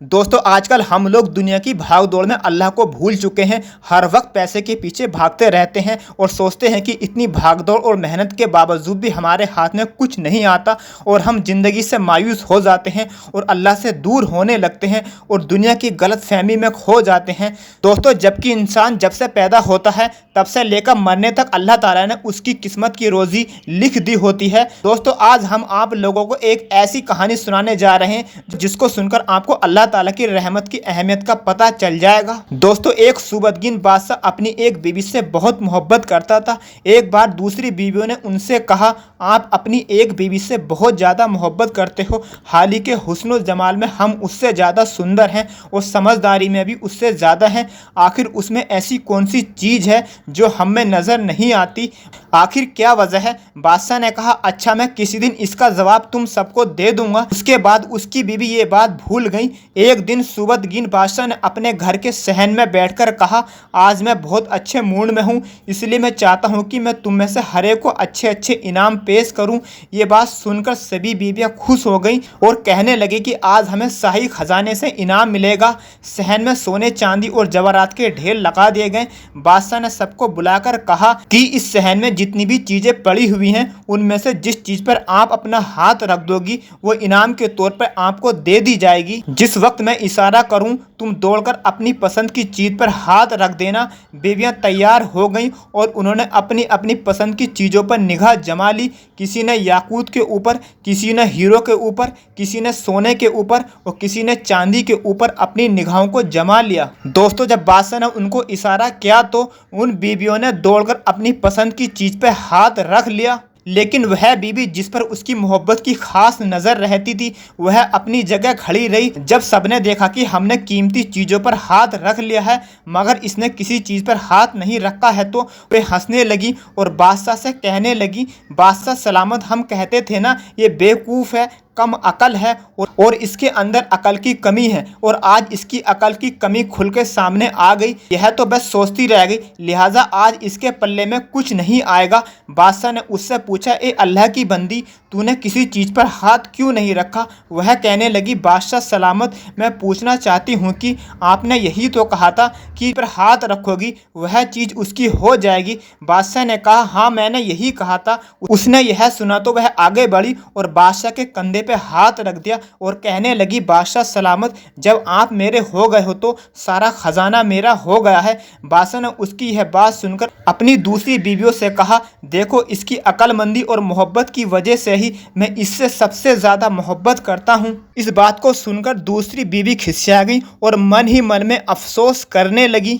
दोस्तों आजकल हम लोग दुनिया की भाग दौड़ में अल्लाह को भूल चुके हैं। हर वक्त पैसे के पीछे भागते रहते हैं और सोचते हैं कि इतनी भाग दौड़ और मेहनत के बावजूद भी हमारे हाथ में कुछ नहीं आता और हम ज़िंदगी से मायूस हो जाते हैं और अल्लाह से दूर होने लगते हैं और दुनिया की गलत फहमी में खो जाते हैं। दोस्तों जबकि इंसान जब से पैदा होता है तब से लेकर मरने तक अल्लाह ताला ने उसकी किस्मत की रोज़ी लिख दी होती है। दोस्तों आज हम आप लोगों को एक ऐसी कहानी सुनाने जा रहे हैं जिसको सुनकर आपको अल्लाह ताला की रहमत की अहमियत का पता चल जाएगा। दोस्तों एक सुबदगीन बादशाह अपनी एक बीवी से बहुत मोहब्बत करता था। एक बार दूसरी बीवियों ने उनसे कहा, आप अपनी एक बीवी से बहुत ज़्यादा मोहब्बत करते हो, हालांकि हुस्न जमाल में हम उससे ज़्यादा सुंदर हैं और समझदारी में भी उससे ज़्यादा हैं। आखिर उसमें ऐसी कौन सी चीज़ है जो हम में नज़र नहीं आती? आखिर क्या वजह है? बादशाह ने कहा, अच्छा मैं किसी दिन इसका जवाब तुम सबको दे दूंगा। उसके बाद उसकी बीवी ये बात भूल गई। एक दिन सुबदगीन बादशाह ने अपने घर के सहन में बैठकर कहा, आज मैं बहुत अच्छे मूड में हूँ, इसलिए मैं चाहता हूँ कि मैं तुम में से हर एक को अच्छे अच्छे इनाम पेश करूँ। ये बात सुनकर सभी बीवियाँ खुश हो गईं और कहने लगी कि आज हमें शाही खजाने से इनाम मिलेगा। सहन में सोने चांदी और जवाहरात के ढेर लगा दिए गए। बादशाह ने सबको बुलाकर कहा कि इस सहन में जितनी भी चीज़ें पड़ी हुई हैं उनमें से जिस चीज़ पर आप अपना हाथ रख दोगी वो इनाम के तौर पर आपको दे दी जाएगी। जिस वक्त मैं इशारा करूं तुम दौड़कर अपनी पसंद की चीज़ पर हाथ रख देना। बीवियां तैयार हो गईं और उन्होंने अपनी अपनी पसंद की चीज़ों पर निगाह जमा ली। किसी ने याकूत के ऊपर, किसी ने हीरो के ऊपर, किसी ने सोने के ऊपर और किसी ने चांदी के ऊपर अपनी निगाहों को जमा लिया। दोस्तों जब बादशाह ने उनको इशारा किया तो उन बीवियों ने दौड़कर अपनी पसंद की चीज़ पर हाथ रख लिया। लेकिन वह बीवी जिस पर उसकी मोहब्बत की खास नज़र रहती थी वह अपनी जगह खड़ी रही। जब सबने देखा कि हमने कीमती चीज़ों पर हाथ रख लिया है मगर इसने किसी चीज़ पर हाथ नहीं रखा है तो वे हंसने लगी और बादशाह से कहने लगी, बादशाह सलामत, हम कहते थे ना ये बेवकूफ़ है, कम अकल है और इसके अंदर अकल की कमी है और आज इसकी अकल की कमी खुल के सामने आ गई। यह तो बस सोचती रह गई, लिहाजा आज इसके पल्ले में कुछ नहीं आएगा। बादशाह ने उससे पूछा, ए अल्लाह की बंदी, तूने किसी चीज़ पर हाथ क्यों नहीं रखा? वह कहने लगी, बादशाह सलामत, मैं पूछना चाहती हूँ कि आपने यही तो कहा था कि पर हाथ रखोगी वह चीज़ उसकी हो जाएगी। बादशाह ने कहा, हाँ मैंने यही कहा था। उसने यह सुना तो वह आगे बढ़ी और बादशाह के कंधे पे हाथ रख दिया और कहने लगी, बादशाह सलामत, जब आप मेरे हो गए हो तो सारा खजाना मेरा हो गया है। बादशाह ने उसकी यह बात सुनकर अपनी दूसरी बीवियों से कहा, देखो इसकी अक्लमंदी और मोहब्बत की वजह से ही मैं इससे सबसे ज़्यादा मोहब्बत करता हूँ। इस बात को सुनकर दूसरी बीवी खिसिया गई और मन ही मन में अफसोस करने लगी।